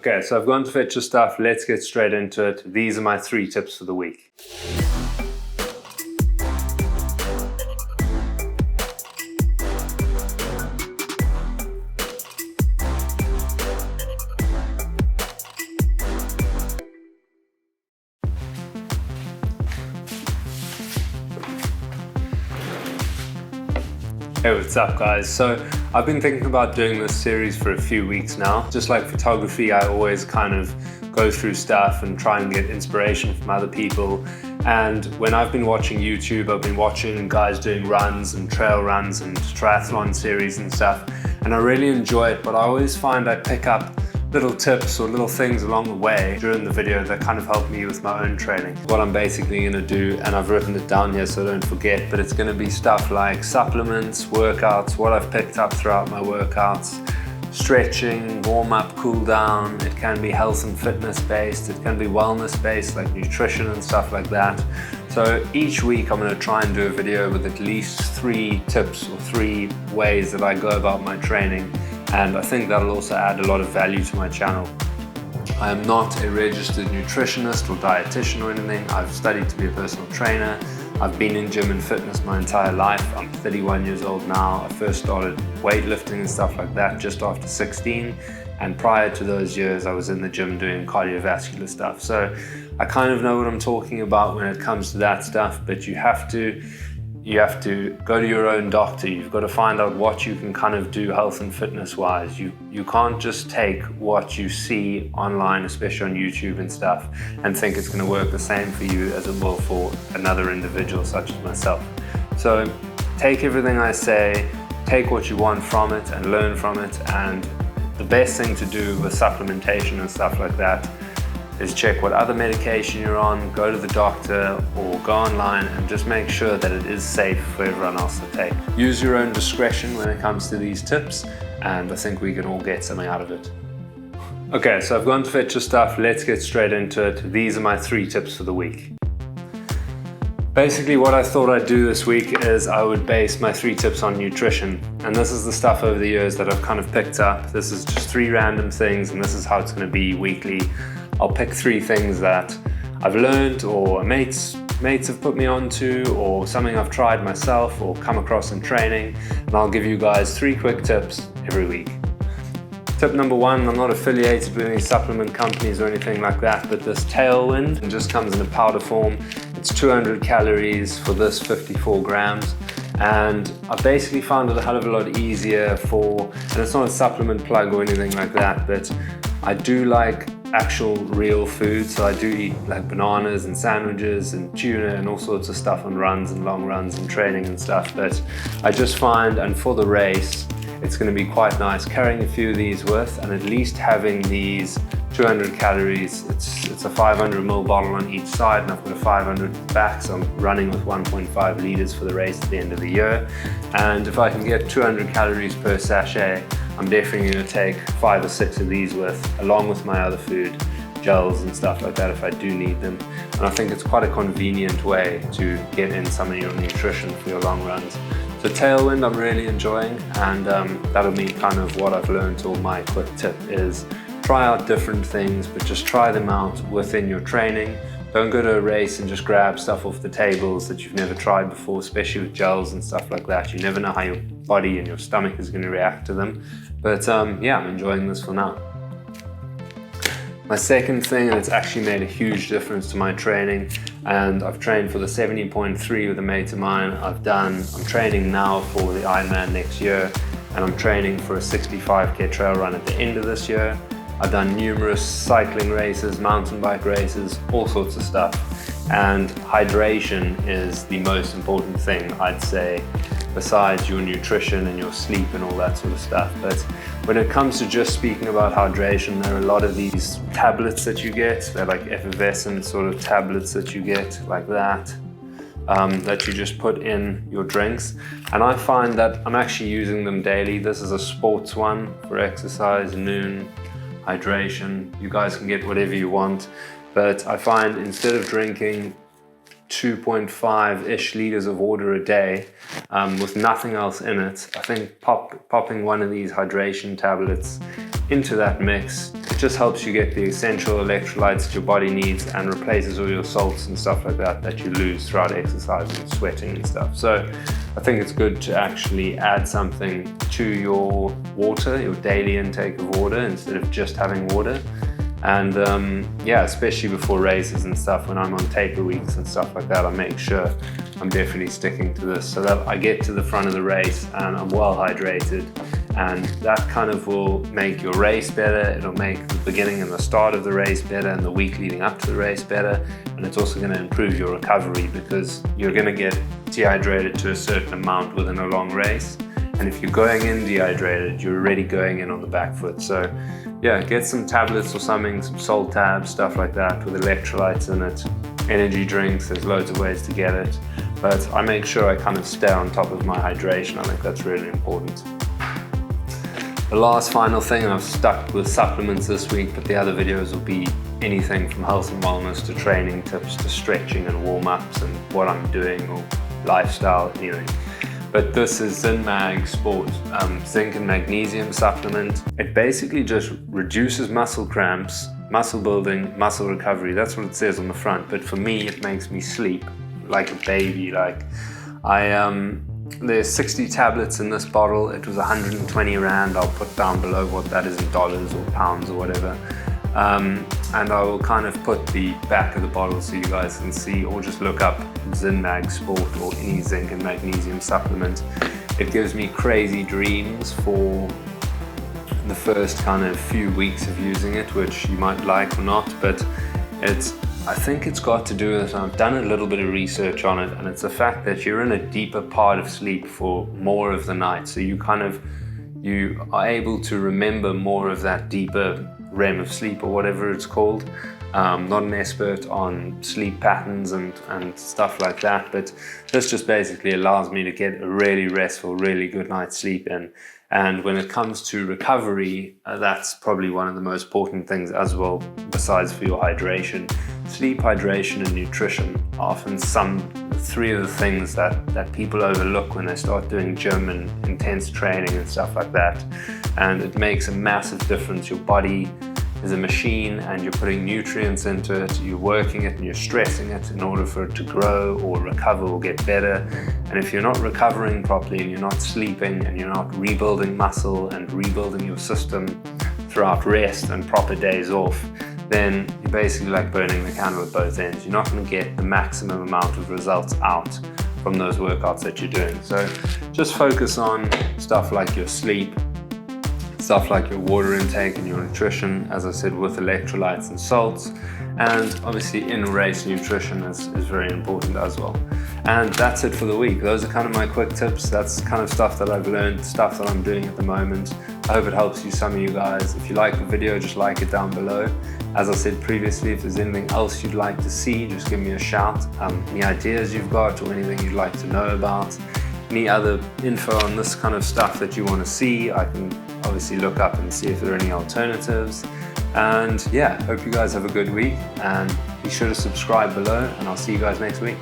Okay, so I've gone to fetch your stuff. Let's get straight into it. These are my 3 tips for the week. Hey, what's up guys? So I've been thinking about doing this series for a few weeks now. Just like photography, I always kind of go through stuff and try and get inspiration from other people. And when I've been watching YouTube, I've been watching guys doing runs and trail runs and triathlon series and stuff. And I really enjoy it, but I always find I pick up little tips or little things along the way during the video that kind of help me with my own training. What I'm basically going to do, and I've written it down here so I don't forget, but it's going to be stuff like supplements, workouts, what I've picked up throughout my workouts, stretching, warm up, cool down. It can be health and fitness based, it can be wellness based like nutrition and stuff like that. So each week I'm going to try and do a video with at least 3 tips or 3 ways that I go about my training. And I think that'll also add a lot of value to my channel. I am not a registered nutritionist or dietitian or anything. I've studied to be a personal trainer. I've been in gym and fitness my entire life. I'm 31 years old now. I first started weightlifting and stuff like that just after 16. And prior to those years, I was in the gym doing cardiovascular stuff. So I kind of know what I'm talking about when it comes to that stuff, but you have to go to your own doctor. You've got to find out what you can kind of do health and fitness wise. You can't just take what you see online, especially on YouTube and stuff, and think it's going to work the same for you as it will for another individual such as myself. So take everything I say, take what you want from it and learn from it. And the best thing to do with supplementation and stuff like that is check what other medication you're on, go to the doctor or go online and just make sure that it is safe for everyone else to take. Use your own discretion when it comes to these tips, and I think we can all get something out of it. Okay, so I've gone to fetch your stuff. Let's get straight into it. These are my 3 tips for the week. Basically what I thought I'd do this week is I would base my 3 tips on nutrition. And this is the stuff over the years that I've kind of picked up. This is just 3 random things and this is how it's going to be weekly. I'll pick 3 things that I've learned or mates have put me onto or something I've tried myself or come across in training, and I'll give you guys 3 quick tips every week. Tip number 1, I'm not affiliated with any supplement companies or anything like that, but this Tailwind just comes in a powder form. It's 200 calories for this 54 grams. And I basically found it a hell of a lot easier and it's not a supplement plug or anything like that, but I do like actual real food. So I do eat like bananas and sandwiches and tuna and all sorts of stuff on runs and long runs and training and stuff. But I just find, and for the race, it's going to be quite nice carrying a few of these with, and at least having these 200 calories. It's a 500 ml bottle on each side, and I've got a 500 back, so I'm running with 1.5 liters for the race at the end of the year. And if I can get 200 calories per sachet, I'm definitely going to take 5 or 6 of these with, along with my other food, gels and stuff like that if I do need them. And I think it's quite a convenient way to get in some of your nutrition for your long runs. So Tailwind I'm really enjoying, and that'll be kind of what I've learned, or my quick tip is try out different things, but just try them out within your training. Don't go to a race and just grab stuff off the tables that you've never tried before, especially with gels and stuff like that. You never know how your body and your stomach is going to react to them. But yeah, I'm enjoying this for now. My second thing, and it's actually made a huge difference to my training, and I've trained for the 70.3 with a mate of mine. I'm training now for the Ironman next year, and I'm training for a 65k trail run at the end of this year. I've done numerous cycling races, mountain bike races, all sorts of stuff. And hydration is the most important thing, I'd say, besides your nutrition and your sleep and all that sort of stuff. But when it comes to just speaking about hydration, there are a lot of these tablets that you get. They're like effervescent sort of tablets that you get like that, that you just put in your drinks. And I find that I'm actually using them daily. This is a sports one for exercise, noon, hydration. You guys can get whatever you want. But I find instead of drinking 2.5-ish liters of water a day with nothing else in it, I think popping one of these hydration tablets into that mix, it just helps you get the essential electrolytes that your body needs and replaces all your salts and stuff like that you lose throughout exercise and sweating and stuff. So I think it's good to actually add something to your water, your daily intake of water, instead of just having water. And yeah, especially before races and stuff, when I'm on taper weeks and stuff like that, I make sure I'm definitely sticking to this so that I get to the front of the race and I'm well hydrated. And that kind of will make your race better. It'll make the beginning and the start of the race better and the week leading up to the race better. And it's also going to improve your recovery because you're going to get dehydrated to a certain amount within a long race. And if you're going in dehydrated, you're already going in on the back foot. So yeah, get some tablets or something, some salt tabs, stuff like that with electrolytes in it. Energy drinks, there's loads of ways to get it. But I make sure I kind of stay on top of my hydration. I think that's really important. The last final thing, I've stuck with supplements this week, but the other videos will be anything from health and wellness to training tips to stretching and warm-ups and what I'm doing or lifestyle, anything. But this is ZMASPORT, zinc and magnesium supplement. It basically just reduces muscle cramps, muscle building, muscle recovery. That's what it says on the front. But for me, it makes me sleep like a baby. There's 60 tablets in this bottle. It was 120 Rand. I'll put down below what that is in dollars or pounds or whatever. And I will kind of put the back of the bottle so you guys can see, or just look up ZMASPORT or any zinc and magnesium supplement. It gives me crazy dreams for the first kind of few weeks of using it, which you might like or not, but I think it's got to do with, I've done a little bit of research on it, and it's the fact that you're in a deeper part of sleep for more of the night. So you are able to remember more of that deeper REM of sleep or whatever it's called. Not an expert on sleep patterns and stuff like that, but this just basically allows me to get a really restful, really good night's sleep in. And when it comes to recovery, that's probably one of the most important things as well, besides for your hydration. Sleep, hydration, and nutrition are often three of the things that people overlook when they start doing gym and intense training and stuff like that. And it makes a massive difference. Your body is a machine and you're putting nutrients into it, you're working it and you're stressing it in order for it to grow or recover or get better. And if you're not recovering properly and you're not sleeping and you're not rebuilding muscle and rebuilding your system throughout rest and proper days off, then you're basically like burning the candle at both ends. You're not going to get the maximum amount of results out from those workouts that you're doing. So just focus on stuff like your sleep, stuff like your water intake and your nutrition, as I said, with electrolytes and salts. And obviously in-race nutrition is very important as well. And that's it for the week. Those are kind of my quick tips. That's kind of stuff that I've learned, stuff that I'm doing at the moment. I hope it helps you, some of you guys. If you like the video, just like it down below. As I said previously, if there's anything else you'd like to see, just give me a shout. Any ideas you've got or anything you'd like to know about, any other info on this kind of stuff that you want to see, I can obviously look up and see if there are any alternatives. And yeah, hope you guys have a good week and be sure to subscribe below, and I'll see you guys next week.